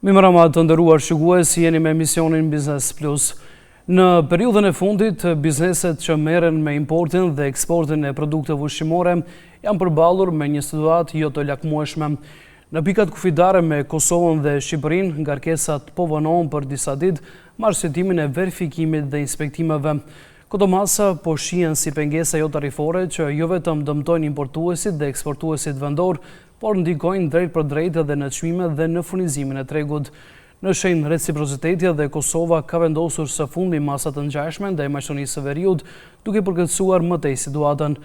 Mirëmbrëma të nderuar shikues, jeni me emisionin Business Plus. Në periudhën e fundit, bizneset që merren me importin dhe eksportin e produkteve ushqimore janë përballur me një situatë jo të lakmueshme. Në pikat kufitare me Kosovën dhe Shqipërinë, ngarkesat po vonohen për disa ditë me arsyetimin e verifikimit dhe inspektimeve. Këto masa po shihen si pengesa jo tarifore që jo vetëm dëmtojnë importuesit dhe eksportuesit vendor, por ndikojnë drejt për drejt edhe në çmimet dhe në furnizimin e tregut. Në shenjë reciprociteti dhe Kosova ka vendosur së fundi masa të ngjashme ndaj Maqedonisë së Veriut, duke përkeçuar më tej situatën.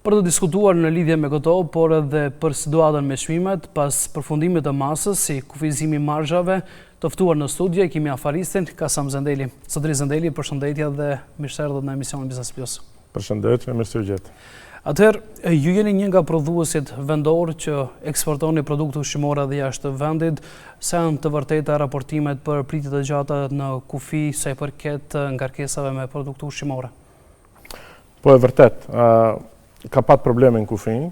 Për të diskutuar në lidhje me këto, por edhe për situatën me çmimet, pas përfundimit të masës si kufizimi i marzhave, të ftuar në studio kemi afaristin Kasam Zendeli. Zotëri Zendeli, përshëndetje dhe mirë se erdhët në emisionin Business Plus. Përshëndetje, mirë se u gjet. Atëherë, ju jeni një nga prodhuesit vendor që eksportoni produkte ushqimore dhe jashtë vendit, sa janë të vërteta raportimet për pritje të gjata në kufi sa i përket ngarkesave me produkte ushqimore? Po e vërtet, ka pat probleme në kufin,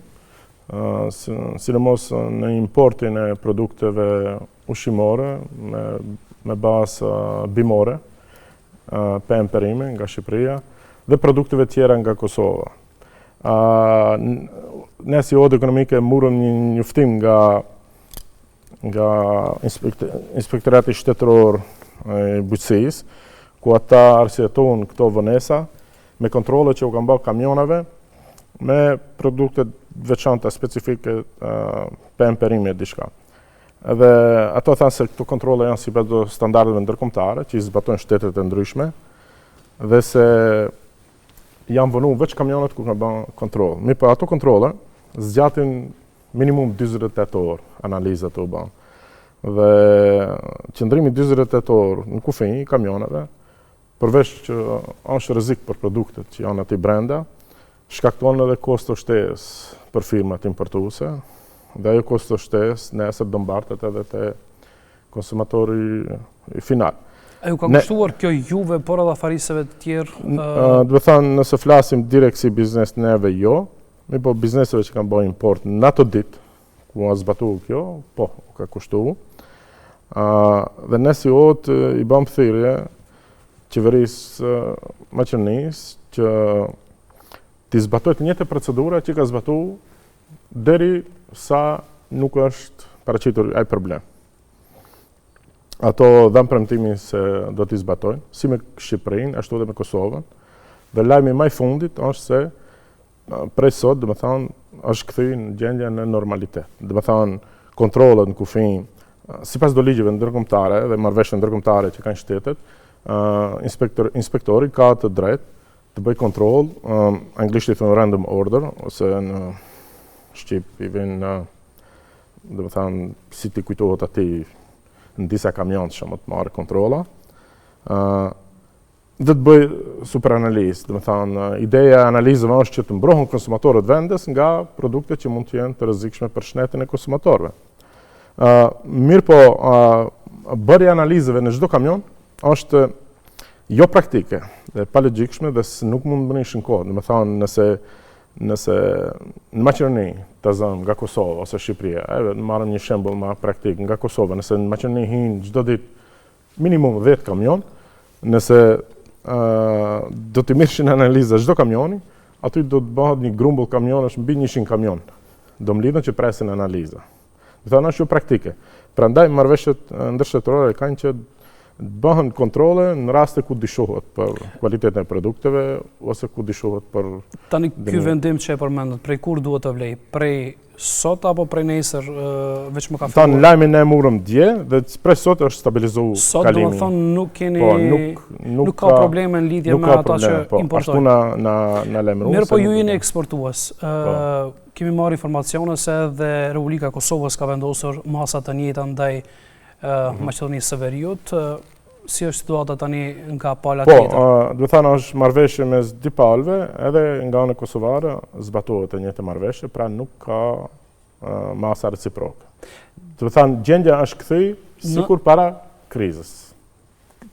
sidomos në importin e produkteve ushqimore me bazë bimore, pemë perime nga Shqipëria dhe produkteve tjera nga Kosova. Ne si Odë Ekonomike morëm një njoftim nga Inspektorati Shtetëror i Bujqësisë, ku ata arsyetojnë këto vonesa me kontrole që u kanë bërë kamionave me produkte veçanta specifike, pemë perime diçka. Edhe ato thanë se këto kontrole janë sipas standardeve ndërkombëtare që i zbatojnë shtetet e ndryshme dhe se janë vënu veç kamionat ku kanë bërë kontrol. Mi për ato kontrole zgjatin minimum 28 orë analizat të u bën. Dhe qëndrimi 28 orë në kufin i kamionave, përveç që është rrezik për produktet që janë aty brenda, shkakton edhe kosto shtesë për firmat importuese, dhe ajo kosto shtesë nesër do mbartet edhe te konsumatori final. A ju ka kushtuar kjo juve, por edhe afarisëve të tjerë? Dhe thënë, nëse flasim direkt si biznes neve jo, mi po bizneseve që kanë bërë import në ato ditë, ku a zbatu kjo, po, ka kushtu. Dhe ne si Odë i bëm thirrje qeverisë Maqedonisë që t'i zbatojë të njëjtë procedura që ka zbatu deri sa nuk është paraqitur ai problem. Ato dhanë premtimin se do t'i zbatojnë, si me Shqipërinë, ashtu edhe me Kosovën. Dhe lajmi më i fundit është se prej sot, do të thonë, është kthyer në gjendje në normalitet. Do të thonë, kontrollet në kufin, sipas do ligjeve ndërkombëtare dhe marrëveshjeve ndërkombëtare që kanë shtetet, inspektori ka të drejtë të bëjë kontroll, anglisht i thonë random order, ose në Shqip i vjen, do të thonë, si ti kujtohet atij në disa kamionë që më të marrë kontrola, dhe të bëj superanalizë. Dhe me thanë, ideja e analizëve është që të mbrohen konsumatorët vendes nga produkte që mund të jenë të rrezikshme për shëndetin e konsumatorëve. Mirë po, bërja analizëve në çdo kamion është jo praktike dhe pa logjikshme dhe nuk mund të bënish në kohë. Dhe me thanë, nëse në Maqedoni të zënë nga Kosova ose Shqipëria, marrëm një shembull më praktik nga Kosova, nëse në Maqedoni hinë çdo ditë minimum 10 kamion, nëse do të mirëshin analiza çdo kamioni, aty do të bëhet një grumbull kamionash mbi 100 kamion. Do mlidhen që presin analiza. Do thonë është praktike. Prandaj marrëveshjet ndërshtetërore kanë që bëhen kontrole në raste ku dishohet për cilëtetin e produkteve ose ku dishohet për... Tani ky vendim që e përmendët, prej kur duhet të vlej? Prej sot apo prej nesër veç më ka filluar? Tanë lajmin e morëm dje dhe prej sot është stabilizuar sot kalimi. Sot do të thonë nuk keni nuk ka probleme në lidhje me ata që importojnë. Ashtu na lajmëruan. Mirë, po ju jeni eksportues. Kemi marrë informacione se edhe Republika e Kosovës ka vendosur masa të njëjta ndaj Maqedonisë së Veriut. Si është situata tani nga pala tjetër? Po, do të thënë është marrëveshje mes dy palëve, edhe nga ana kosovare zbatohet e njëjta marrëveshje, pra nuk ka masa reciproke. Do të thënë gjendja është kthyer sikur para krizës.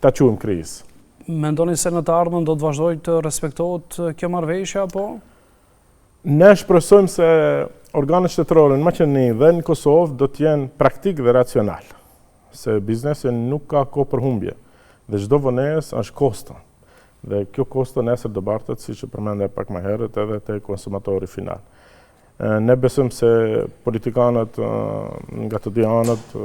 Ta quajmë krizë. Mendoni se në të ardhmen do të vazhdojë të respektohet kjo marrëveshje apo? Ne shpresojmë se organet shtetërore në Maqedoni dhe në Kosovë do të jenë praktik dhe racional. se biznesi nuk ka kohë për humbje dhe çdo vonesë është kosto. Dhe kjo kosto nesër do bartet, siç e përmendja pak më herët, edhe te konsumatori final. Ne besojmë se politikanët nga të dy anët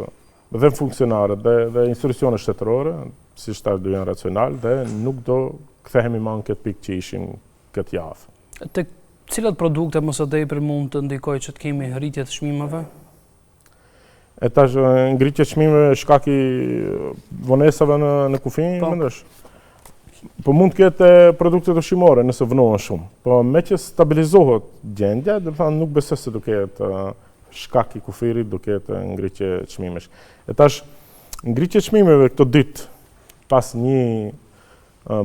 dhe funksionarët dhe institucionet shtetërore, si shtash do janë racional dhe nuk do kthehemi më në këtë pikë që ishim këtë javë. Tek cilat produkte më së tepër mund të ndikojë që të kemi rritje të çmimeve? E tash ngritje çmimeve shkaki vonesave në kufi, mendosh? Po mund të ketë produkte ushqimore nëse vënohen shumë. Po me që stabilizohet gjendja, do të thonë nuk besoj se do ketë shkak i kufirit, do ketë ngritje çmimesh. E tash ngritje çmimeve këto ditë pas një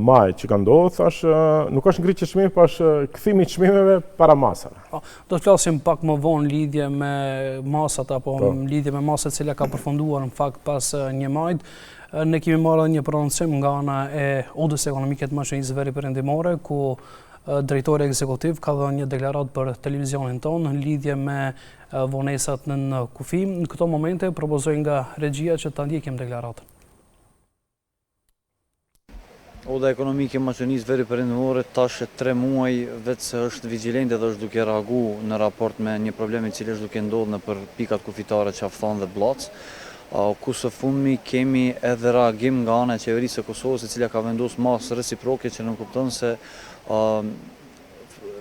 maj që ka ndodhur, thash nuk është ngritje çmimeve, po është kthimi i çmimeve para masave. Do të flasim pak më vonë lidhje me masat apo lidhje me masat e cila ka përfunduar në fakt pas një majt. Ne kemi marrë një prononcim nga ana e Odës Ekonomike të Maqedonisë Veri Perëndimore, ku drejtori ekzekutiv ka dhënë një deklaratë për televizionin tonë në lidhje me vonesat në kufi. Në këto momente propozoj nga regjia që ta ndjekim deklaratën. Oda Ekonomike Maqedonisë Veri Perëndimore tash 3 muaj vetë se është vigjilente dhe është duke reagu në raport me një problem i cili është duke ndodhur në për pikat kufitare Qaftan dhe Blac. Ku së fundmi kemi edhe reagim nga ana e qeverisë së Kosovës, e cila ka vendosur masë reciproke që nuk kupton se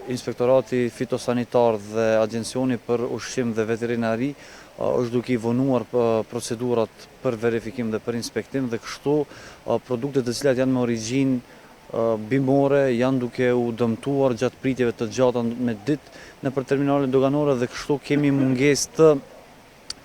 Inspektorati Fitosanitar dhe Agjencioni për Ushqim dhe Veterinari është duke i vonuar procedurat për verifikim dhe për inspektim dhe kështu produktet të cilat janë me origjinë bimore janë duke u dëmtuar gjatë pritjeve të gjata me ditë nëpër terminalet doganore dhe kështu kemi mungesë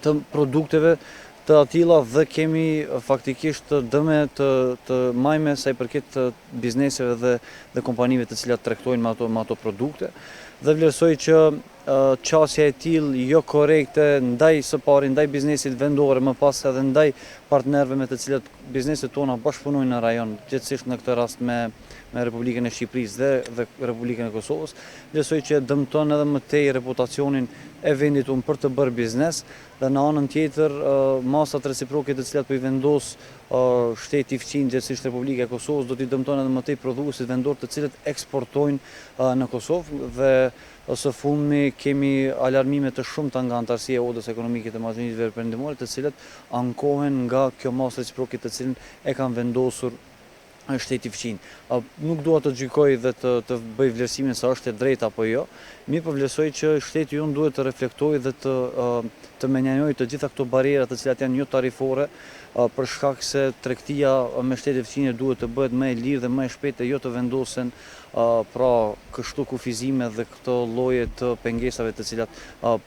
të produkteve të atilla dhe kemi faktikisht dëme të majme sa i përket bizneseve dhe kompanive të cilat tregtojnë me ato produkte. Dhe vlerësoj që qasja e tillë jo korrekte ndaj së pari ndaj biznesit vendore, më pas edhe ndaj partnerëve me të cilët bizneset tona bashkëpunojnë në rajon, gjithsesi në këtë rast me Republikën e Shqipërisë dhe Republikën e Kosovës, vlerësoj që dëmton edhe më tej reputacionin e vendit unë për të bërë biznes dhe në anën tjetër masat reciproke të cilat po i vendos shteti fqin, gjithsesi Republika e Kosovës, do t'i dëmton edhe më tej prodhuesit vendor të cilët eksportojnë në Kosovë dhe së fundmi kemi alarmime të shumta nga anëtarësia e Odës Ekonomike të Maqedonisë Veri Perëndimore, të cilët ankohen nga kjo masë reciproke të cilën e kanë vendosur shteti fqin. Nuk dua të gjykoj dhe të bëj vlerësimin se është e drejtë apo jo, mirë po vlerësoj që shteti jon duhet të reflektojë dhe të menjajojë të gjitha këto barriera të cilat janë jo tarifore, për shkak se tregtia me shtetet fqine duhet të bëhet më e lirë dhe më e shpejtë, jo të vendosen pra kështu kufizime dhe këto lloje të pengesave të cilat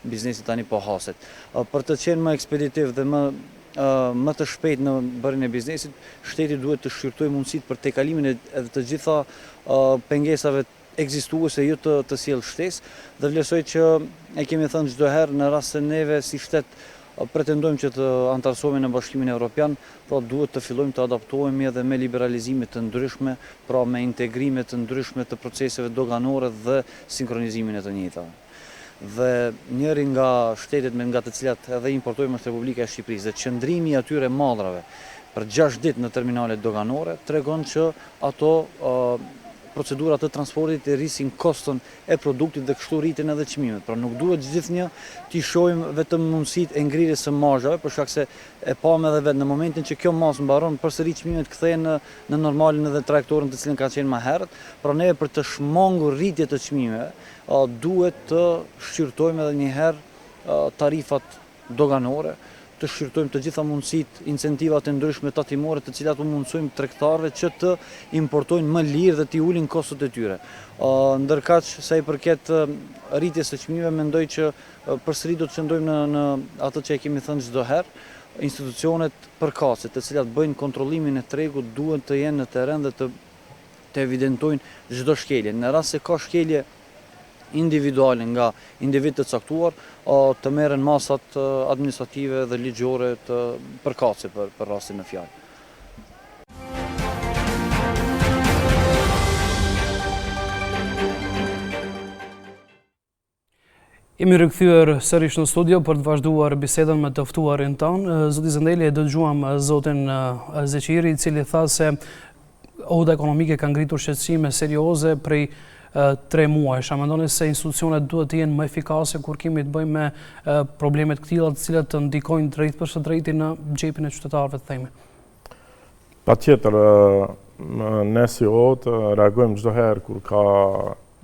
biznesi tani po haset. Për të qenë më ekspeditiv dhe më të shpejt në bërjen e biznesit, shteti duhet të shqyrtojë mundësitë për tejkalimin e të gjitha pengesave ekzistuese, jo të sjellë shtesë, dhe vlerësoj që e kemi thënë çdo herë në rast se neve si shtet pretendojmë që të antarësohemi në Bashkimin Evropian, pra duhet të fillojmë të adaptohemi edhe me liberalizime të ndryshme, pra me integrime të ndryshme të proceseve doganore dhe sinkronizimin e të njëjtave. Dhe njëri nga shtetet nga të cilat edhe importojmë është Republika e Shqipërisë dhe qëndrimi i atyre madrave për 6 ditë në terminalet doganore tregon që ato procedurat të transportit e rrisin koston e produktit dhe kështu rritin edhe çmimet. Pra nuk duhet gjithnjë t'i shohim vetëm mundësitë e ngrirjes së marzhave, për shkak se e pam edhe vetë në momentin që kjo masë mbaron, përsëri çmimet kthehen në normalin edhe trajektorin të cilën ka qenë më herët. Pra ne për të shmangur rritje të çmimeve, duhet të shqyrtojmë edhe një herë tarifat doganore, të shqyrtojmë të gjitha mundësitë, incentivat e ndryshme tatimore të cilat u mundsojmë tregtarëve që të importojnë më lirë dhe t'i ulin kostot e tyre. Ndërkaq sa i përket rritjes së çmimeve, mendoj që përsëri do të qëndrojmë në atë që e kemi thënë çdo herë, institucionet përkatëse të cilat bëjnë kontrollimin e tregut duhet të jenë në terren dhe të evidentojnë çdo shkelje. Në rast se ka shkelje individuale nga individ të caktuar, të merren masat administrative dhe ligjore të përkatëse për rastin në fjalë. Jemi rikthyer sërish në studio për të vazhduar bisedën me të ftuarin tonë. Zoti Zendeli, e dëgjuam zotin Zeqiri, i cili tha se oda ekonomike ka ngritur shqetësime serioze prej 3 muajsh. A mendoni se institucionet duhet të jenë më efikase kur kemi të bëjmë me problemet këtilla të cilat të ndikojnë drejt për së drejti në xhepin e qytetarëve, të themi? Patjetër, ne si ODA reagojmë çdo herë kur ka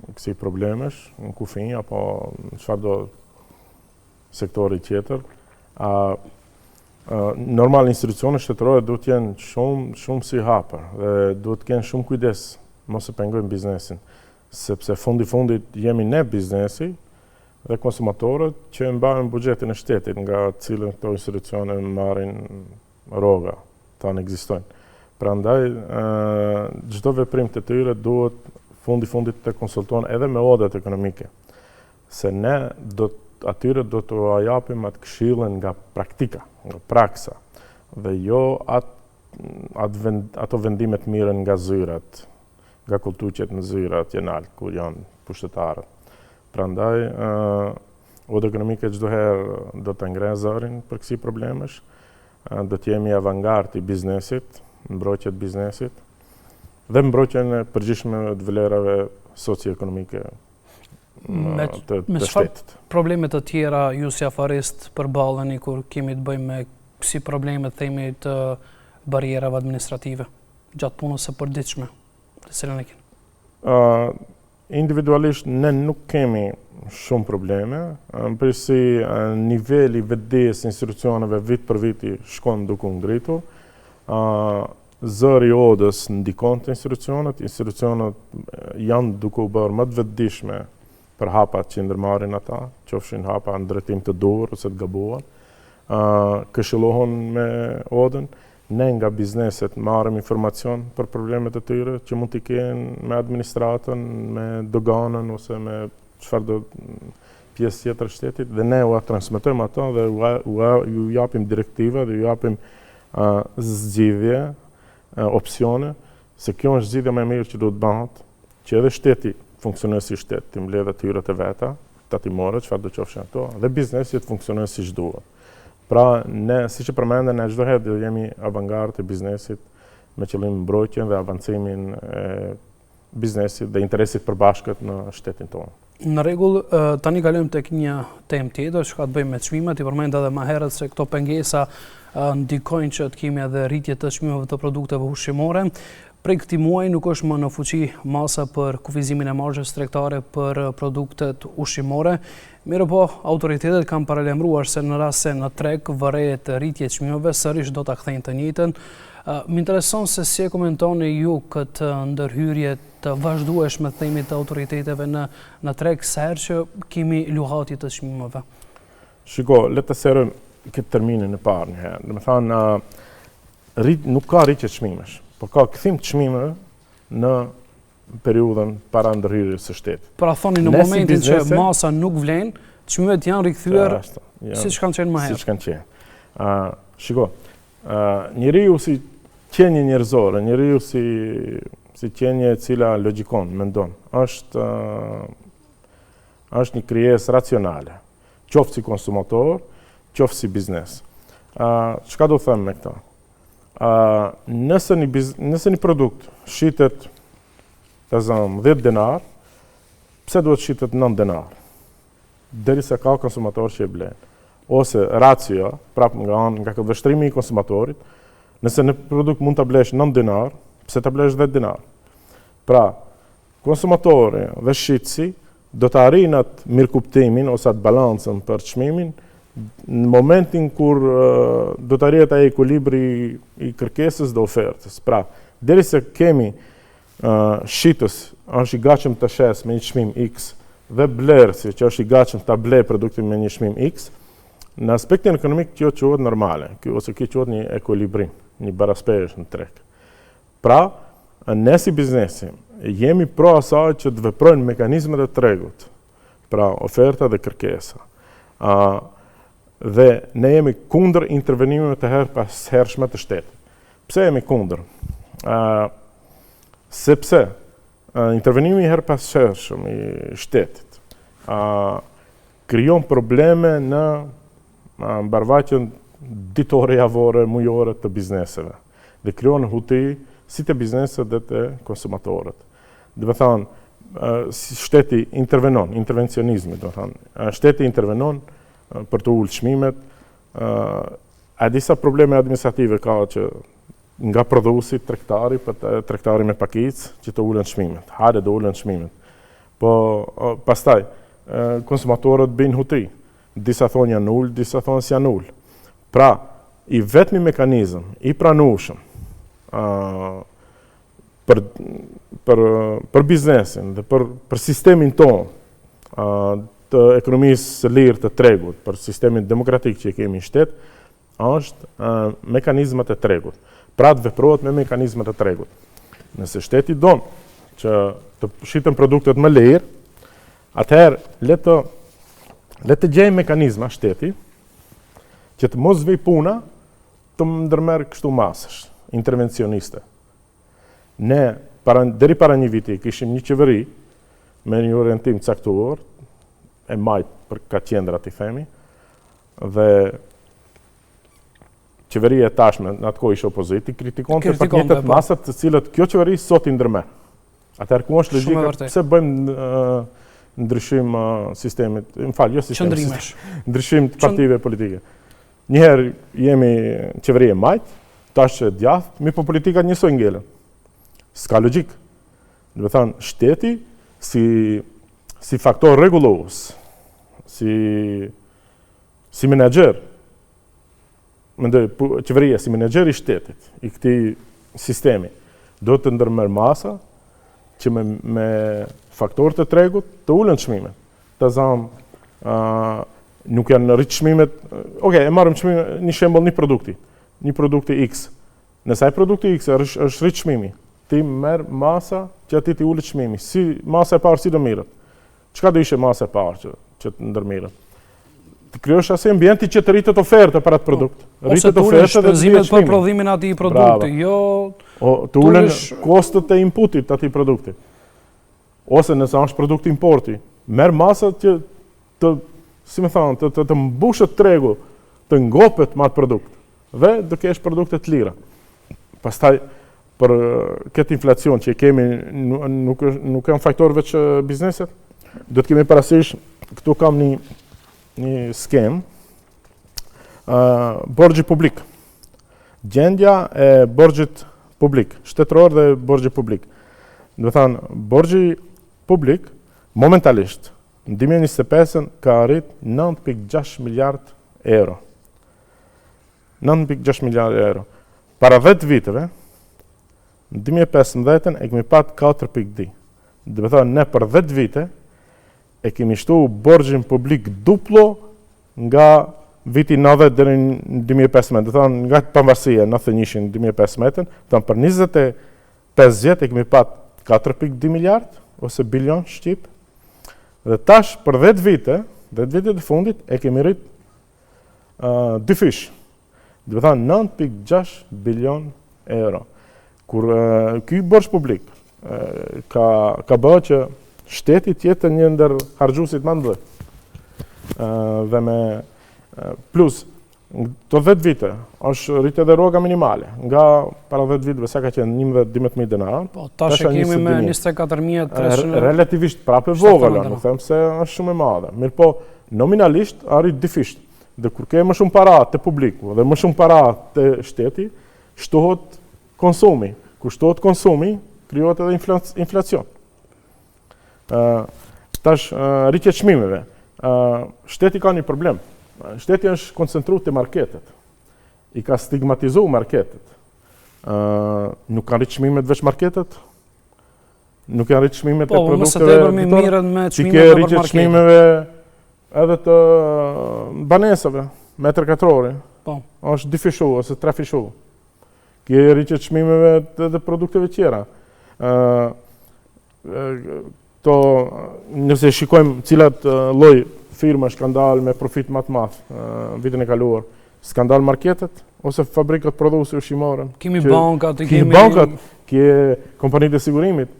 kësi problemesh në kufinj apo në çfarëdo sektori tjetër. Normal institucionet shtetërore duhet të jenë shumë si hapër dhe duhet të kenë shumë kujdes mos e pengojnë biznesin, sepse fundit jemi ne biznesi dhe konsumatorët që mbajnë buxhetin e shtetit nga cilën këto institucione marrin rroga, ta në ekzistojnë. Prandaj çdo veprim të tyre duhet fundit të konsultohen edhe me odat ekonomike, se ne atyre do të japim atë këshillën nga praktika, nga praksa, dhe jo ato vendimet mirën nga zyrat, nga kulturqet në zyrat jenal, kur janë pushtetarët. Prandaj, oda ekonomike çdo herë do të ngrenë zërin për kësi problemesh, do të jemi avangard i biznesit, mbrojtjet biznesit, dhe mbrojtjen e përgjithshme të vlerave socioekonomike të shtetit. Probleme të tjera ju si afarist përballeni kur kemi të bëjmë me kësi probleme, themi, të barierave administrative gjatë punës së përditshme, të cilën e keni? Individualisht ne nuk kemi shumë probleme, përsi niveli vetdijes institucioneve vit për viti shkon duke u ngritur. Zëri i odës ndikon të institucionet janë duke u bërë më të vetëdijshme për hapat që ndërmarrin ata, qofshin hapa në drejtim të duhur ose të gabuar, këshillohen me odën, ne nga bizneset marrim informacion për problemet e tyre që mund t'i kenë me administratën, me doganën ose me çfarëdo pjesë tjetër të shtetit, dhe ne u transmetojmë ato dhe ju japim direktiva dhe ju japim zgjidhje, opsione, se kjo është zgjidhja më e mirë që duhet bëhet, që edhe shteti funksionon si shtet, të mbledh atyrat e veta, tatimore, çfarë do qofshin ato, dhe biznesi të funksionon siç duhet. Pra, ne, siç e përmendën, ne çdo herë do jemi avangard të biznesit me qëllim mbrojtjen dhe avancimin e biznesit dhe interesit përbashkët në shtetin tonë. Në rregull, tani kalojmë tek një temë tjetër që ka të bëjë me çmimet. I përmend edhe më herët se këto pengesa ndikojnë që të kemi edhe rritje të çmimeve të produkteve ushqimore. Prej këtij muaji nuk është më në fuqi masa për kufizimin e marzhës tregtare për produktet ushqimore. Mirëpo, autoritetet kanë paralajmëruar se në rast se në treg vërejë rritje e çmimeve, sërish do ta kthejnë të njëjtën. Më intereson se si e komentoni ju këtë ndërhyrje të vazhdueshme, themi, të autoriteteve në treg sa herë që kemi luhatje të çmimeve. Shiko, le të serojmë këtë terminin e parë një herë. Do të thonë, nuk ka rritje çmimesh, por ka kthim të çmimeve në periudhën para ndërhyrjes së shtetit. Pra thoni në momentin që masa nuk vlen, çmimet janë rikthyer siç kanë qenë më herët. Siç kanë qenë. Shiko, njeriu si qenie njerëzore, njeriu si qenie e cila logjikon, mendon, është një krijesë racionale, qoftë si konsumator, qoftë si biznes. Çka do them me këto? Nëse një produkt shitet të zëmë 10 denar, pse duhet shitet 9 denar? Derisa ka konsumator që e blen. Ose racio, prap nga vështrimi i konsumatorit, nëse në produkt mund të blesh 9 dinar, pse të blesh 10 dinar? Pra, konsumatori dhe shitësi do të arrijnë atë mirëkuptimin ose atë balancën për çmimin në momentin kur do të arrihet ai ekuilibri i kërkesës dhe ofertës. Pra, derisa kemi shitës është i gatshëm të shes me një çmim X dhe blerësi që është i gatshëm ta blej produktin me një çmim X, në aspektin ekonomik kjo quhet normale, ose kjo quhet një ekuilibrim, një baraspeshje në treg. Pra, ne si biznesi jemi pro asaj që të veprojnë mekanizmat e tregut, pra oferta dhe kërkesa. Dhe ne jemi kundër intervenimeve të hershme të shtetit. Pse jemi kundër? Sepse intervenimi i hershëm i shtetit krijon probleme në mbarvajtjen ditore, javore, mujore të bizneseve. Dhe krijon huti si të bizneset dhe të konsumatorët. Dhe me thonë, shteti intervenon, intervencionizmi, do thonë. Shteti intervenon për të ullë çmimet. A disa probleme administrative ka që nga prodhuesi tregtari, tregtari me pakicë që të ullën çmimet. Hajde do ullën çmimet. Po pastaj konsumatorët bëjnë huti. Disa thonë janë ullë, disa thonë si janë ullë. Pra, i vetmi mekanizëm i pranueshëm për biznesin dhe për sistemin tonë të ekonomisë së lirë të tregut, për sistemin demokratik që kemi në shtet, është mekanizmat e tregut. Pra të veprohet me mekanizmat e tregut. Nëse shteti don që të shiten produktet më lirë, atëherë le të gjejmë mekanizma shteti që të mos vej puna të ndërmerr kështu masësh, intervencioniste. Ne, deri para një viti, kishim një qeveri me një orientim caktuar, e majt për ka qendrat i themi, dhe qeveria e tashme, në atë kohë ishte opoziti, kritikonte pak njëjtat masat të cilët kjo qeveri sot i ndërmerr. Atëherë ku është logjika, pse bëjmë ndryshim sistemit, jo sistemit, ndryshim të partive politike. Njëherë jemi qeveri e majt, tash që djathtë, mi po politikat njësoj ngelen. S'ka logjik. Dhe thënë, shteti si faktor rregullues, si menaxher, mendoj qeveria si menaxher i shtetit, i këtij sistemi, do të ndërmerr masa që me faktorët e tregut të ulën çmimet. Të zamë nuk janë rritë çmimet. Okej, e marrim një shembull një produkti X. Nëse ai produkti X është rritë çmimi, ti merr masa që aty ti ulet çmimi. Si masa e parë si do mirët? Çka do ishte masa e parë që të ndërmirët? Të krijosh asaj ambienti që të rritet oferta për atë produkt. Rritet oferta dhe shpenzimet për prodhimin e atij produkti, jo të ulen kostet e inputit të atij produkti. Ose nëse është produkt importi, merr masa që të mbushet tregu, të ngopet me atë produkt dhe do kesh produkte të lira. Pastaj për këtë inflacion që kemi nuk janë faktor veç bizneset, do të kemi parasysh, këtu kam një skem, borxhi publik. Gjendja e borxhit publik, shtetëror dhe borxhi publik. Do të thënë, borxhi publik momentalisht në 2025 ka arrit 9.6 miliard euro. 9.6 miliard euro. Para 10 viteve, në 2015 e kemi pat 4.2. Dhe me thënë, ne për 10 vite e kemi shtu borxhin publik duplo nga viti 90 deri në 2015. Dhe thënë, nga pavarësia 91 në 2015, thënë për 25 vjet e kemi pat 4.2 miliard ose bilion shqip. Dhe tash për 10 vite të fundit e kemi rrit dy fish. Dhe me thënë 9.6 bilion euro. Kur ky borxh publik ka bërë që shteti të jetë një ndër harxhuesit më të mëdhenj. Dhe me plus të 10 vite është rritë edhe rroga minimale. Nga para 10 viteve sa ka qenë 11-12.000 denar. Po, tash e kemi me 24.300. Relativisht prapë vogël, nuk them se është shumë e madhe. Mirë po, nominalisht arrit difisht. Dhe kur ke më shumë para te publiku dhe më shumë para te shteti, shtohet konsumi. Kur shtohet konsumi, krijohet edhe inflacion. Tash rritje çmimeve. Shteti ka një problem. Shteti është koncentruar te marketet. I ka stigmatizuar marketet. Nuk kanë rritë çmimet veç marketet. Nuk kanë rritë çmimet e produkteve. Po, mëse tepër më mirën me çmimet për marketet. Rritje çmimeve edhe të banesave, metër katrori. Po. Është difishu ose trafishu. Ke rritje çmimeve të produkteve tjera. Nëse shikojmë cilat lloj firma skandal me profit më të madh vitin e kaluar, skandal marketet ose fabrikat prodhuese ushqimore. Kemi bankat, ke kompanitë e sigurimit.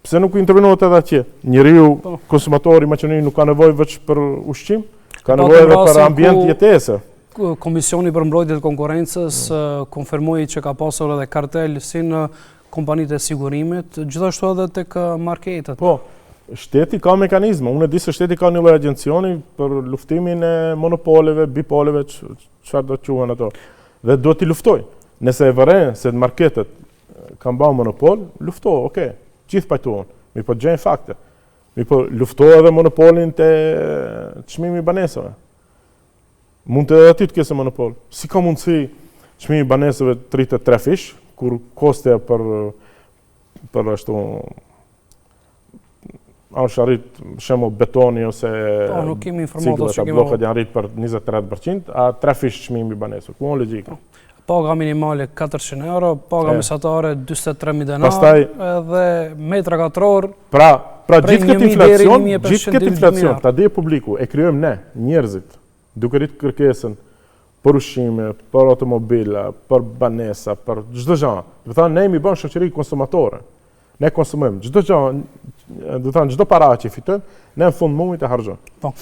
Pse nuk intervenohet edhe atje? Njeriu, konsumatori, maqeniri nuk ka nevojë veç për ushqim, Ka nevojë edhe për ambient jetese. Komisioni për mbrojtje të konkurrencës konfirmoi që ka pasur edhe kartel si në kompanitë e sigurimit, gjithashtu edhe tek marketet. Po, shteti ka mekanizma. Unë e di se shteti ka një lloj agjencioni për luftimin e monopoleve, bipoleve, çfarë do të quhen ato. Dhe duhet t'i luftoj. Nëse e vëren se marketet kanë bërë monopol, luftoj, okay. Gjithë pajtohen. Mi po gjejnë fakte. Mi po luftoj edhe monopolin të çmimi i banesave. Mund të aty të kese monopol. Si ka mundësi çmimi i banesave të rritet 3 fish, kur koste për ashtu është arrit shembull betoni ose nuk kemi informata që bllokat janë arrit për 23%, a 3 fish çmimi i banesave. Ku on logjika? Paga minimale 400 euro, paga mesatare 43.000 denar, pastaj, edhe metra katror. Pra gjithë këtë inflacion, ta di publiku, e krijojmë ne, njerëzit, duke rritë kërkesën për ushqime, për automobila, për banesa, për çdo gjë. Do të thonë ne jemi bën shoqëri konsumatore. Ne konsumojmë çdo gjë, do të thonë çdo para që fitojmë, ne në fund muajit e harxojmë. Po,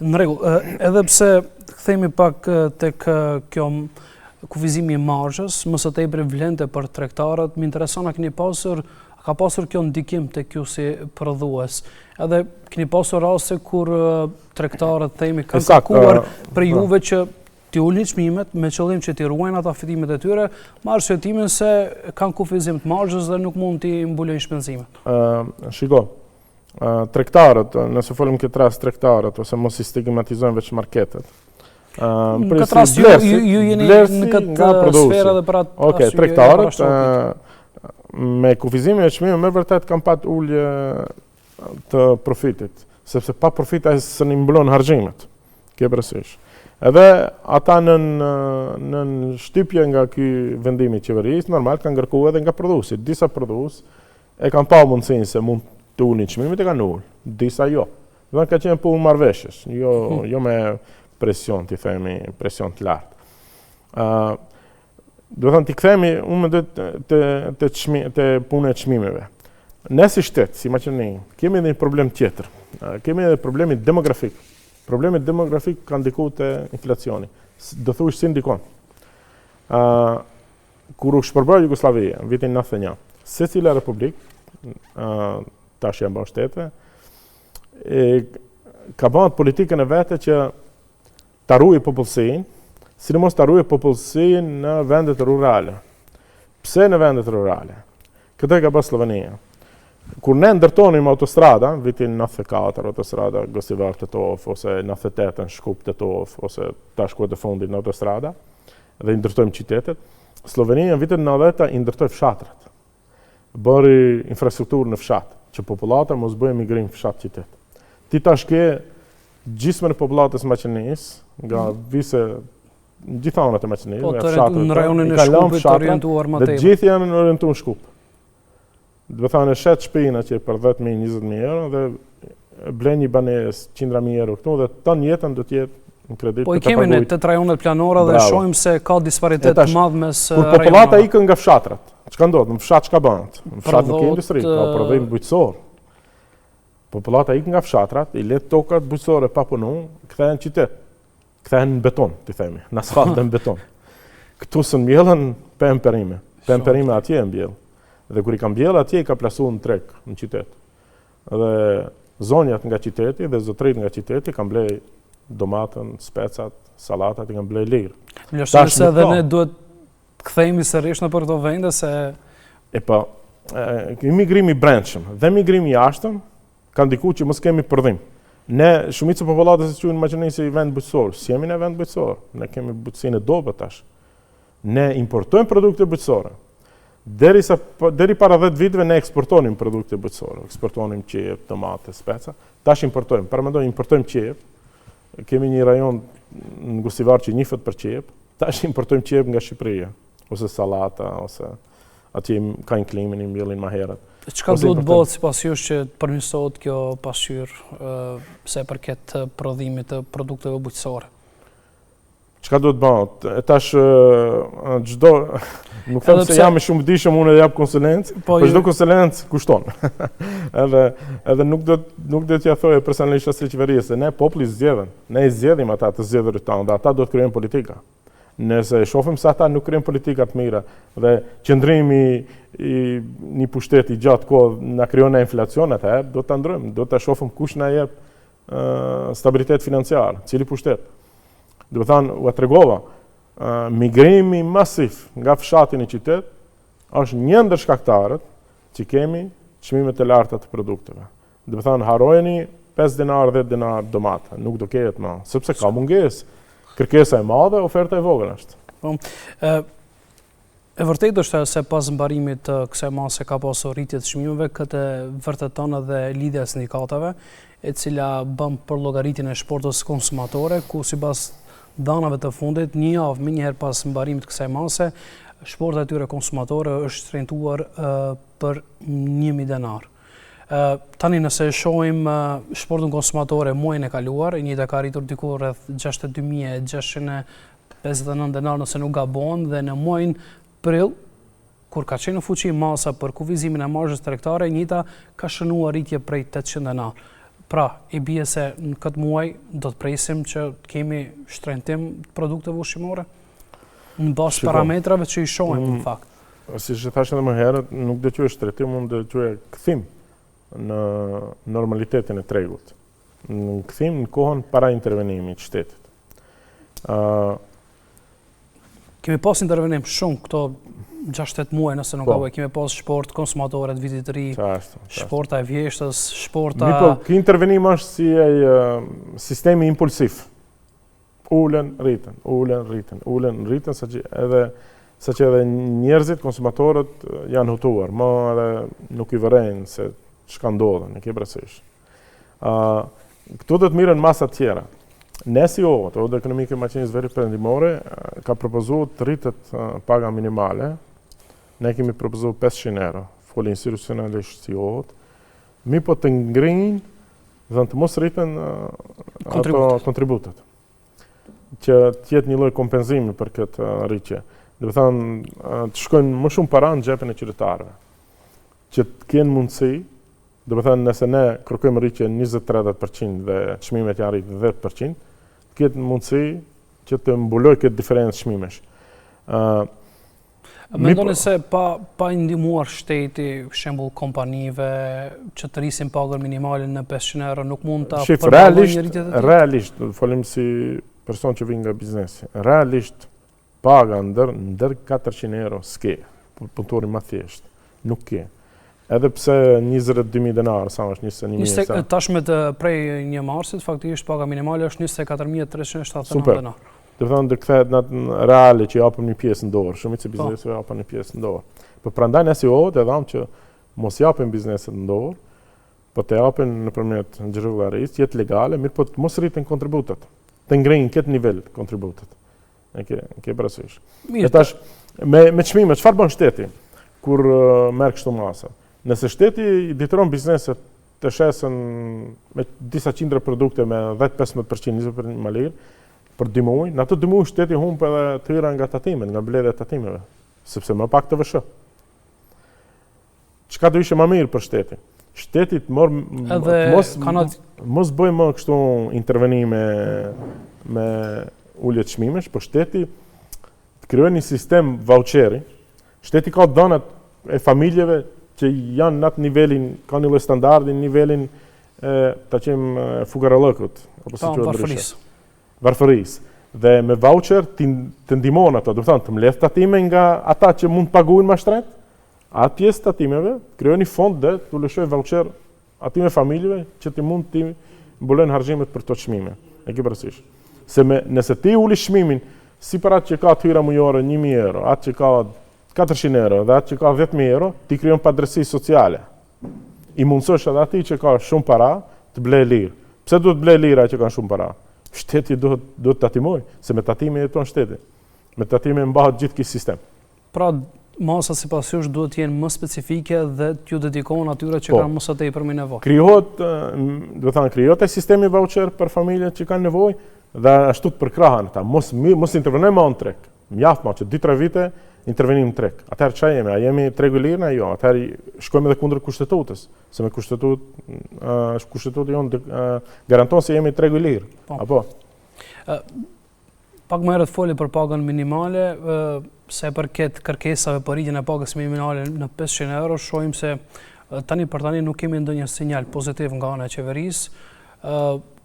në rregull, edhe pse kthehemi pak tek kjo kufizimi i marzhës, më së tepër vlente për tregtarët, më intereson a ka pasur kjo ndikim tek ju si prodhues. Edhe keni pasur raste kur tregtarët themi kanë kërkuar për juve që t'i ulni çmimet me qëllim që t'i ruajnë ata fitimet e tyre, me arsyetimin se kanë kufizim të marzhës dhe nuk mund t'i mbulojnë shpenzimet. Shiko, tregtarët, nëse folim këtë rast tregtarët ose mos i stigmatizojmë veç marketet. Në këtë rast ju jeni në këtë sferë dhe për atë. Okej, tregtarët me kufizimin e çmimeve me vërtet kanë pat ulje të profitit, sepse pa profit ai s'ni mbulon harxhimet. Ke parasysh. Edhe ata në shtypje nga ky vendim i qeverisë, normal kanë ngarkuar edhe nga prodhuesit. Disa prodhues e kanë pa mundësinë se mund të ulin çmimet e kanë ulur. Disa jo. Do të ka qenë punë marrëveshjes, jo me presion, ti themi, presion të lartë. Do të thënë t'i kthehemi unë te puna e çmimeve. Ne si shtet, si Maqedoni, kemi edhe një problem tjetër. Kemi edhe problemin demografik. Problemi demografik ka ndikuar te inflacioni. Do thuash si ndikon. Kur u shpërbëra Jugosllavia në vitin 91, secila republikë, tash janë bërë shtete, ka bërë politikën e vete që ta ruajë popullsinë, sidomos ta ruajë popullsinë në vendet rurale. Pse në vendet rurale? Këtë e ka bërë Slovenia. Kur ne ndërtonim autostrada, vitin 94, autostrada Gosivar-Tetov, ose 98 në Shkup-Tetov, ose tash ku e të fundit në autostrada, dhe i ndërtojmë qytetet, Slovenia në vitin 90 i ndërtoi fshatrat. Bëri infrastrukturë në fshat, që popullata mos bëjë migrim fshat-qytet. Ti tash ke gjysmën e popullatës Maqedonisë, nga vise gjitha anët e Maqedonisë, në rajonin e Shkupit të orientuar më tepër. Dhe gjithë janë orientuar në Shkup. Do të thonë shet shtëpina që për 10.000, 20.000 euro dhe blen një banesë 100.000 euro këtu dhe ton jetën do të jetë në kredit. Po i kemi në 8 rajonet planore dhe shohim se ka disparitet të madh mes rajoneve. Kur popullata ikën nga fshatrat, çka ndodh? Në fshat çka bëhet? Në fshat nuk ka industri, ka prodhim bujqësor. Popullata ikën nga fshatrat, i let tokat bujqësore pa punu, kthehen në qytet. Kthehen në beton, ti themi, në asfalt dhe në beton. Këtu së mbjellën pemperime. Pemperime atje mbjell. Dhe kur i ka mbjell atje i ka plasuar në treg në qytet. Dhe zonjat nga qyteti dhe zotërit nga qyteti kanë blej domatën, specat, sallatat i kanë blej lirë. Lëshon se edhe ne duhet kthehemi sërish në për këto vende se migrimi i brendshëm dhe migrimi i jashtëm kanë ndikuar që mos kemi prodhim. Ne shumica e popullatës që në Maqedoni si vend bujqësor, si jemi në vend bujqësor, ne kemi bujqësinë e dobët tash. Ne importojmë produkte bujqësore. Deri para 10 viteve ne eksportonim produkte bujqësore, eksportonim qep, tomate, speca. Tash importojmë. Para mendoj importojmë qep. Kemi një rajon në Gosivar që njihet për qep. Tash importojmë qep nga Shqipëria, ose sallata, ose atje kanë klimin i mbjellin më herët. Çka duhet bëhet sipas jush që të përmirësohet kjo pasqyrë se përket prodhimit të produkteve bujqësore? Çka do të bëhet? E tash çdo nuk them se jam shumë vdishëm unë edhe jap konsulencë, po çdo konsulencë kushton. edhe nuk do t'ja thojë personalisht asaj qeverisë, ne populli zgjedhën. Ne i zgjedhim ata të zgjedhurit tanë, dhe ata do të krijojnë politika. Nëse shohim se ata nuk krijojnë politika të mira dhe qëndrimi i një pushteti gjatë kohë na krijon inflacion, atëherë do ta ndrojmë, do ta shohim kush na jep stabilitet financiar, cili pushtet. Do të thënë, u tregova, migrimi masiv nga fshati në qytet është një ndër shkaktarët që kemi çmimet e larta të produkteve. Do të thënë, harrojeni 5 dinar, 10 dinar domate, nuk do ketë më, sepse ka mungesë. Kërkesa e madhe, oferta e vogël është. E vërtet është se pas mbarimit të kësaj mase ka pasur rritje të çmimeve, këtë vërteton edhe lidhja e sindikatave, e cila bën për llogaritjen e shportës konsumatore, ku sipas dhanave të fundit, një javë më njëherë pas mbarimit të kësaj mase, shporta e tyre konsumatore është shtrentuar për 1000 denar. Tani nëse shohim shportën konsumatore muajin e kaluar, e njëjta ka arritur diku rreth 62.659 denar nëse nuk gabon, dhe në muajin prill, kur ka qenë në fuqi masa për kufizimin e marzhës tregtare, e njëjta ka shënuar rritje prej 800 denar. Pra, i bie se në këtë muaj do të presim që kemi shtrentim të produkteve ushqimore në bazë parametrave që i shohim në fakt. Siç e thash edhe më herët, nuk do të quhet shtrentim, mund të quhet kthim në normalitetin e tregut. Në kthim në kohën para intervenimit të shtetit. Kemi pas intervenim shumë këto 6-8 muaj nëse nuk gaboj, kemi pas shport konsumatore të vitit të ri, shporta e vjeshtës, shporta... Ky intervenim është si sistemi impulsiv. Ulen, rriten, saqë edhe njerëzit, konsumatorët janë hutuar, më edhe nuk i vërejnë se çka ndodhen, e ke parasysh. Këtu do të mirën masa të tjera. NSIO, të Odë Ekonomike Maqenisë Veri Perëndimore, ka propozuar të rritet paga minimale. Ne kemi propozuar 500 euro, folë institucionalisht si OT. Mi po të ngrinë dhe të mos rriten kontributet. Që t'jetë një lloj kompenzimi për këtë rritje. Do të thënë, të shkojnë më shumë para në xhepin e qytetarëve. Që të kenë mundësi, do të thënë, nëse ne kërkojmë rritje 20-30% dhe çmimet janë rritë 10%, të ketë mundësi që të mbuloj këtë diferencë çmimesh. Mendoni se pa ndihmuar shteti, shembull kompanive që të rrisin pagën minimale në 500 euro, nuk mund ta përballojnë një rritje të tillë? Realisht, folim si person që vjen nga biznesi. Realisht paga ndër 400 euro s'ke, punëtori më thjesht, nuk ke. Edhe pse 22.000 denar, sa është 21.000. Tashme prej 1 marsit, faktikisht paga minimale është 24.379 denar. Do të thonë ndërkthehet në reale që japim një pjesë në dorë, shumica e bizneseve japin një pjesë në dorë. Po prandaj ne si OT e dhamë që mos japin bizneset në dorë, po të japin nëpërmjet xhirollarisë, jetë legale, mirë po të mos rriten kontributet. Të ngrenin këtë nivel kontributet. E ke parasysh. E tash me çmime, çfarë bën shteti kur merr kështu masa? Nëse shteti i detyron bizneset të shesën me disa qindra produkte me 10-15%, 20% më lirë për 2 muaj, në ato 2 muaj shteti humb edhe të hira nga tatimet, nga blerja e tatimeve, sepse më pak të VSH. Çka do ishte më mirë për shtetin? Shteti mos bëj më kështu intervenime me ulje të çmimesh, por shteti të krijojë një sistem voucheri. Shteti ka dhënat e familjeve që janë në atë nivelin, ka një lloj standardi, nivelin ta qem fugarallëkut, apo si quhet varfërisë. Dhe me voucher të ndihmon ato, do të thonë të mbledh tatime nga ata që mund të paguajnë më shtrenjtë, atë pjesë tatimeve, krijoni fond dhe t'u lëshoj voucher atyre familjeve që ti mund të mbulojnë harxhimet për to çmime. E ke parasysh? Se nëse ti uli çmimin si për atë që ka të hyra mujore 1.000 euro, atë që ka 400 euro dhe atë që ka 10.000 euro, ti krijon padrejti sociale. I mundsosh edhe atij që ka shumë para të blej lirë. Pse duhet blej lira që kanë shumë para? Shteti duhet të tatimoj, se me tatime jeton shteti. Me tatime mbahet gjithë ky sistem. Pra, masa sipas jush duhet të jenë më specifike dhe t'ju dedikohen atyre që kanë më tepër nevojë. Krijohet, do të thënë, krijohet sistemi voucher për familjet që kanë nevojë, Dhe ashtu të përkrahen ata, mos intervenojmë në treg. Mjaft ma që 2-3 vite intervenim në treg. Atëherë çfarë jemi? A jemi tregu i lirë? Jo. Atëherë shkojmë edhe kundër kushtetutës. Se me kushtetutë jonë garanton se jemi tregu i lirë. Apo? Pak më herët foli për pagën minimale, se përket kërkesave për rritjen e pagës minimale në 500 euro, shohim se tani për tani nuk kemi ndonjë sinjal pozitiv nga ana e qeverisë.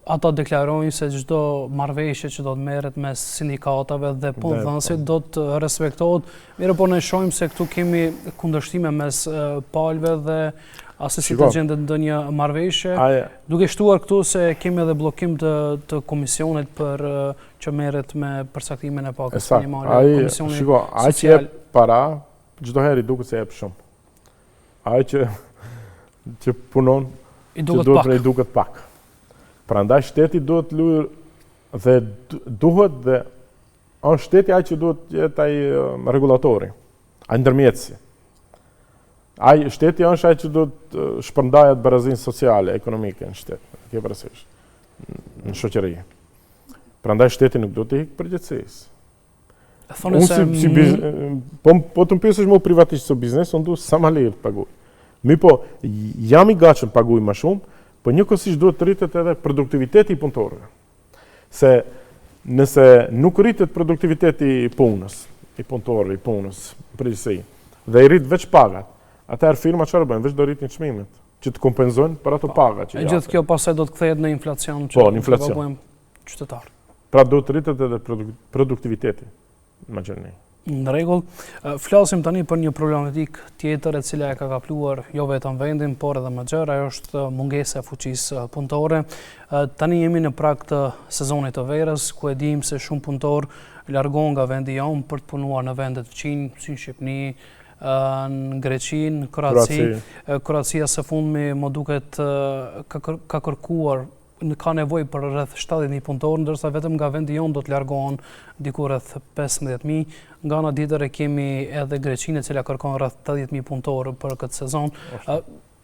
Ata deklarojnë se çdo marrëveshje që do të merret mes sindikatave dhe punëdhënësit do të respektohet. Mirë, po ne shohim se këtu kemi kundërshtime mes palëve dhe asë si të gjendet ndonjë marrëveshje. Duke shtuar këtu se kemi edhe bllokim të komisionit për që merret me përcaktimin e pagës minimale. Ai që jep para, çdo herë i duket se jep shumë. Ai që punon, i duket pak. Prandaj shteti duhet luajë dhe duhet dhe është shteti ai që duhet jetë ai regulatori, ai ndërmjetësi. Ai shteti është ai që duhet shpërndajë barazinë sociale, ekonomike në shtet, ke parasysh, në shoqëri. Prandaj shteti nuk duhet të ikë përgjegjësisë. Po të pyesësh më privatisht se biznes, unë duhet sa më lehtë paguaj. Mi po jam i gatshëm paguaj më shumë, po njëkohësisht duhet të rritet edhe produktiviteti i punëtorëve. Se nëse nuk rritet produktiviteti i punës, i punëtorëve, i punës, përgjithësi, dhe i rrit veç pagat, atëherë firma çfarë bëjnë? Veç do rritin çmimet, që të kompenzojnë për ato paga që japin. Gjithë kjo pastaj do të kthehet në inflacion që bëjmë qytetar. Pra do të rritet edhe produktiviteti, më gjeni. Në rregull, flasim tani për një problematikë tjetër e cila e ka kapluar jo vetëm vendin, por edhe më gjerë, ajo është mungesa e fuqisë punëtore. Tani jemi në prag të sezonit të verës, ku e dim se shumë punëtorë largohen nga vendi jonë për të punuar në vendet fëqinj, si në Shqipëni, në Greqi, në Kroaci. Kroacia së fundmi më duket ka kërkuar ka nevojë për rreth 70.000 punëtorë, ndërsa vetëm nga vendi jonë do të largohen diku rreth 15.000. Nga ana tjetër kemi edhe Greqinë, e cila kërkon rreth 80.000 punëtorë për këtë sezon.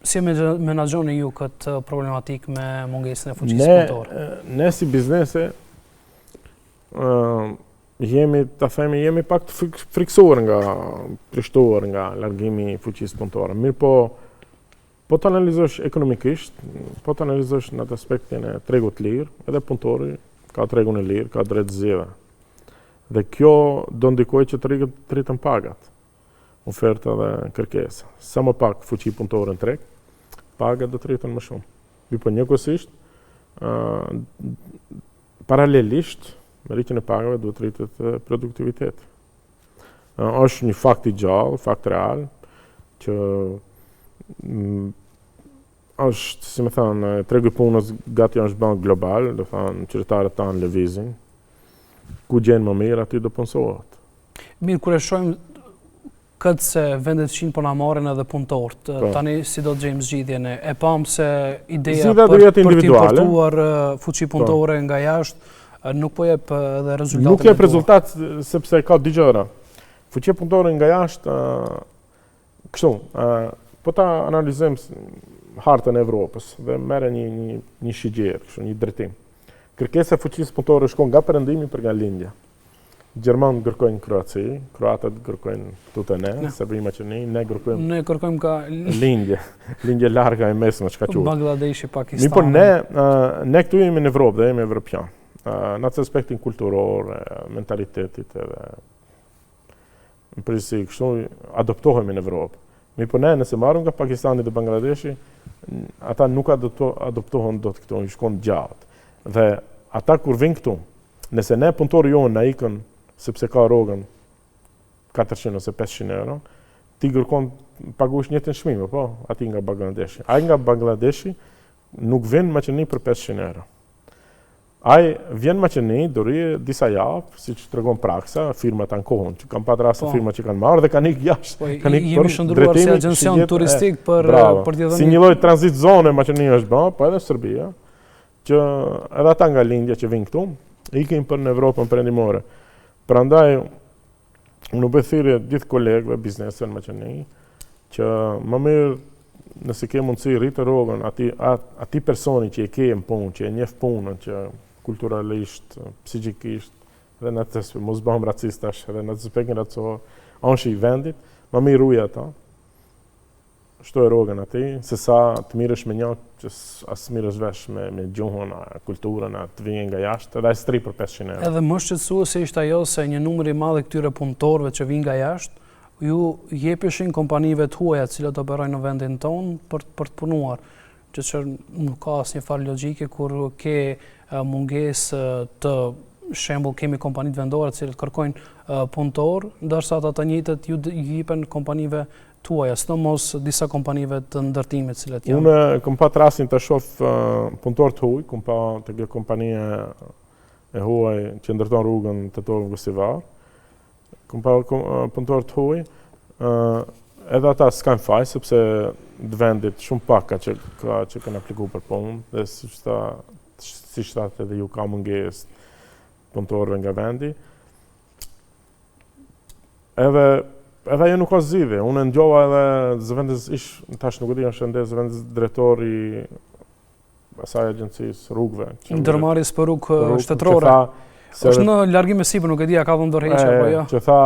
Si menaxhoni ju këtë problematikë me mungesën e fuqisë punëtore? Ne si biznese jemi pak të friksuar nga prishtuar nga largimi i fuqisë punëtore. Mirë po të analizosh ekonomikisht, po të analizosh në atë aspektin e tregut lirë, edhe punëtori ka tregun e lirë, ka drejt zgjedhje. Dhe kjo do ndikojë që të rritën pagat, oferta dhe kërkesa. Sa më pak fuqi punëtore në treg, pagat do të rritën më shumë. Po njëkohësisht, paralelisht me rritjen e pagave duhet të rritet produktiviteti. Është një fakt i gjallë, fakt real, që është, si më thënë, tregu i punës gati është bën global, do thënë, qytetarët tanë lëvizin, ku gjenë më mirë, aty do punësohet. Mirë, kur e shohim këtë se vendet fëqinj po na marrin edhe punëtorët, tani si do të gjejmë zgjidhjen e pam se ideja për të importuar fuqi punëtore nga jashtë nuk po jep edhe rezultate. Nuk jep rezultat sepse ka dy gjëra. Fuqia punëtore nga jashtë, kështu, po ta analizojmë hartën e Evropës dhe merre një shigjer, kështu, një drejtim. Kërkesa e fuqisë punëtore shkon nga perëndimi për nga lindja. Gjermanët kërkojnë Kroaci, kroatët kërkojnë tutë ne, Serbia, Maqedoni, ne kërkojmë ka lindje larga e mesme, çka quhet. Bangladeshi, Pakistan. Mi po ne këtu jemi në Evropë dhe jemi evropian. Në atë aspektin kulturor, mentalitetit edhe në përgjithësi kështu adoptohemi në Evropë. Mi po ne nëse marrim nga Pakistani dhe Bangladeshi, ata nuk adoptohen dot këtu, shkon gjatë. Dhe ata kur vinë këtu, nëse ne punëtorë jonë na ikën sepse ka rrogën 400 ose 500 euro, ti kërkon paguash njëjtën çmim, po, aty nga Bangladeshi. Ai nga Bangladeshi nuk vjen në Maqedoni për 500 euro. Ai vjen në Maqedoni, do rri disa javë, siç tregon praksa, firmat ankohen, që kanë patë raste firma që kanë marrë dhe kanë ikë jashtë, kanë ikë për shndruar si agjencion turistik për t'i dhënë. Si një lloj tranzit zone Maqedoni është bën, po edhe Serbia, që edhe ata nga lindja që vinë këtu, ikin për në Evropën perëndimore. Prandaj unë bëj thirrje gjithë kolegëve biznesën në Maqedoni që më mirë nëse ke mundësi rritë rrogën atij personi që e ke në punë, që e njeh punën, që kulturalisht, psiqikisht, dhe në të mos bëhem racistash, dhe në të spekin ato anshi i vendit, më mirë uja ata, shto e rogën ati, se sa të mirësh me një që as mirësh vesh me gjuhën, kulturën, të vijen nga jashtë, edhe stri për 500 euro. Edhe më shqetësuese ishte ajo se një numër i madh i këtyre punëtorëve që vinë nga jashtë, ju jepishin kompanive të huaja të cilat operojnë në vendin tonë për të punuar, që nuk ka asnjë farë logjike kur ke mungesë të shembull kemi kompanitë vendore të cilat kërkojnë punëtor, ndërsa ata të njëjtët ju jepen kompanive tuaja, sidomos disa kompanive të ndërtimit cilat janë. Unë kam pat rastin të shoh punëtor të huaj, kam pa të kjo kompania e huaj që ndërton rrugën Tetovë-Gostivar. Kam pa punëtor të huaj, edhe ata s'kan faj sepse të vendit shumë pak që kanë aplikuar për punë, dhe si shtat edhe ju ka mungesë punëtorëve nga vendi. Edhe ajo nuk ka zgjidhje. Unë ndjova edhe zëvendës tash nuk e di është ende zëvendës drejtori asaj agjencisë rrugëve. Ndërmarrjes për rrugë shtetërore. Është në largim me sipër, nuk e di, a ka dhënë dorëheqje apo jo. Që tha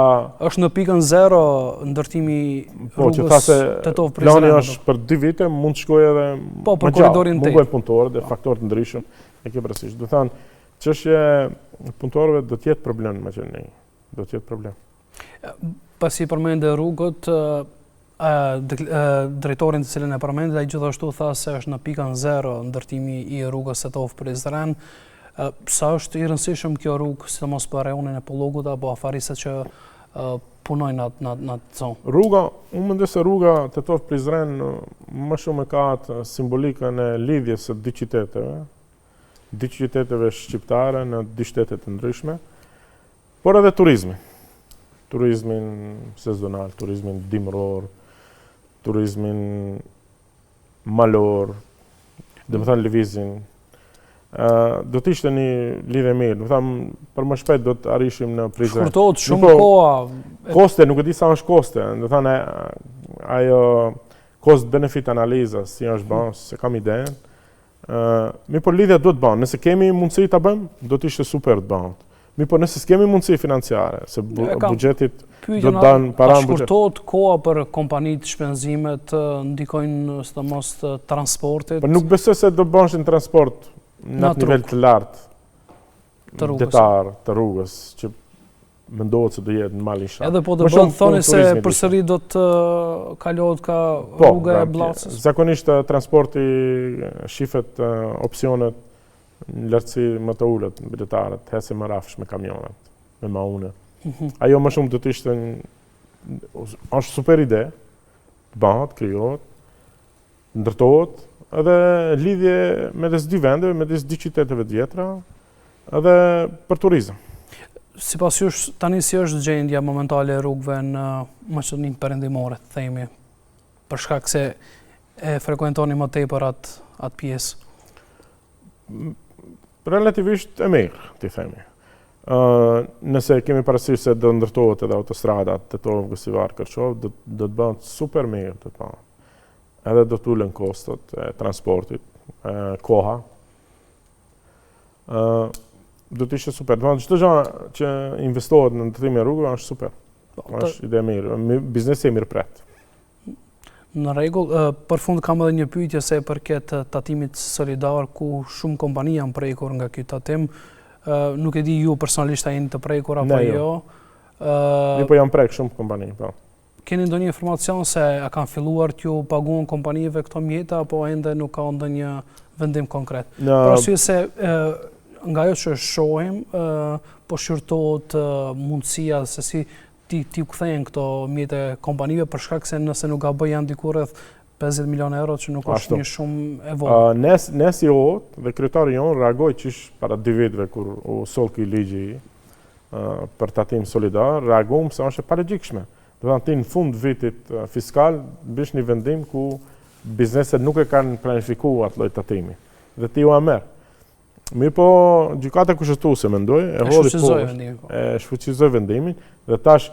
është në pikën 0 ndërtimi rrugës Tetovë-Prizren. Plani është për 2 vite, mund të shkojë edhe po për korridorin tjetër. Mund punëtorë dhe faktorë të ndryshëm e ke parasysh. Do thënë, çështja e punëtorëve do të jetë problem me qenë. Do të jetë problem. Pasi përmende rrugët, drejtorin të cilën e përmendit, ai gjithashtu tha se është në pikën 0 ndërtimi i rrugës Tetovë-Prizren. Sa është i rëndësishëm kjo rrugë, sidomos për rajonin e Pollogut apo afariset që punojnë në atë zonë? Rruga, unë mendoj se rruga Tetovë-Prizren më shumë ka atë simbolikën e lidhjes së dy qyteteve shqiptare në dy shtete të ndryshme, por edhe turizmi. Turizmin sezonal, turizmin dimror, turizmin malor, dhe më thënë lëvizjen. Do të ishte një lidhje mirë, do të them për më shpejt do të arishim në Prizren. Shkurtohet shumë koha. Koste, nuk e di sa është koste, do të thënë ajo cost benefit analiza si është bën, se kam idenë. Mi por lidhja do të bën, nëse kemi mundësi ta bëjmë, do të ishte super të bën. Mi por nëse s'kemi mundësi financiare, se buxhetit do të danë para në buxhet. Shkurtohet koha për kompanitë shpenzimet, ndikojnë sidomos transportit. Po nuk besoj se do bënshin transport në atë nivel të lartë detar të rrugës që mendohet se do jetë në malin shaq. Edhe po të bënë thoni se përsëri do të kalohet ka rruga e Bllacës. Zakonisht transporti shifet opsionet në lartësi më të ulët biletarët, hese më rafsh me kamionet, me maune. Ajo më shumë do të ishte është super ide, bëhet, krijohet, ndërtohet, edhe lidhje me des dy vendeve, me des dy qyteteve të vjetra, edhe për turizëm. Sipas jush, tani si është gjendja momentale e rrugëve në Maqedoninë Perëndimore, themi, për shkak se e frekuentoni më tepër atë pjesë? Relativisht e mirë, ti themi. Nëse kemi parasysh se do ndërtohet edhe autostrada Tetovë-Gostivar-Kërçov, do të bëhet super mirë, do të bëhet. Edhe do të ulen kostot e transportit, koha. Do të ishte super. Çdo gjë që investohet në ndërtimin e rrugëve është super. Është ide mirë, biznesi mirë pret. Në rregull, për fund kam edhe një pyetje se përket tatimit solidar ku shumë kompani janë prekur nga ky tatim. Nuk e di ju personalisht a jeni të prekur apo jo. Ne po janë prek shumë kompani, po. Keni ndonjë informacion se a kanë filluar t'ju paguën kompanive këto mjeta apo ende nuk ka ndonjë vendim konkret? Për arsye se nga ajo që shohim, po shqyrtohet mundësia se si ti u kthejnë këto mjete kompanive për shkak se nëse nuk gaboj janë diku rreth 50 milionë euro që nuk është një shumë e vogël. Nesi OT dhe kryetari jonë reagoi qish para 2 viteve kur u soll ky ligji për tatim solidar, reagum se është e palogjikshme. Do të thënë në fund vitit fiskal bësh një vendim ku bizneset nuk e kanë planifikuar atë lloj tatimi. Dhe ti u merr. Mirë po, gjykata kushtetuese mendoi, e shfuqizoi vendimin dhe tash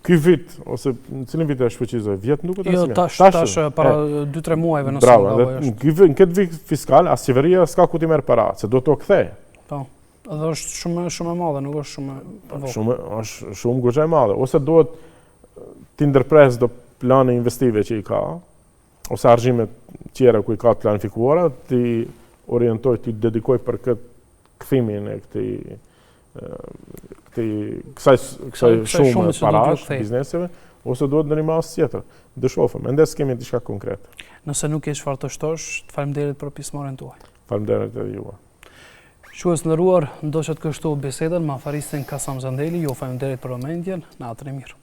ky vit ose në cilin vit e shfuqizoi? Vjet nuk e di. Jo, tash para 2-3 muajve nëse bravo, në këtë vit fiskal as qeveria s'ka ku t'i merr para, se do t'u kthej. Po, edhe është shumë e madhe, nuk është shumë e vogël. Është shumë goxha e madhe. Ose duhet t'i ndërpres do plane investive që i ka, ose argjimet tjera ku i ka të planifikuara, t'i orientoj, t'i dedikoj për këtë kthimin e kësaj shumë parash, bizneseve, ose duhet në një masë tjetër. Dëshofëm, ende s'kemi diçka konkret. Nëse nuk e çfarë të shtosh, të faleminderit për pjesëmarrjen tuaj. Faleminderit edhe juve. Shues nderuar, ndoshta kështu bisedën me afaristin Kasam Zandeli, ju faleminderit për vëmendjen, natën e mirë.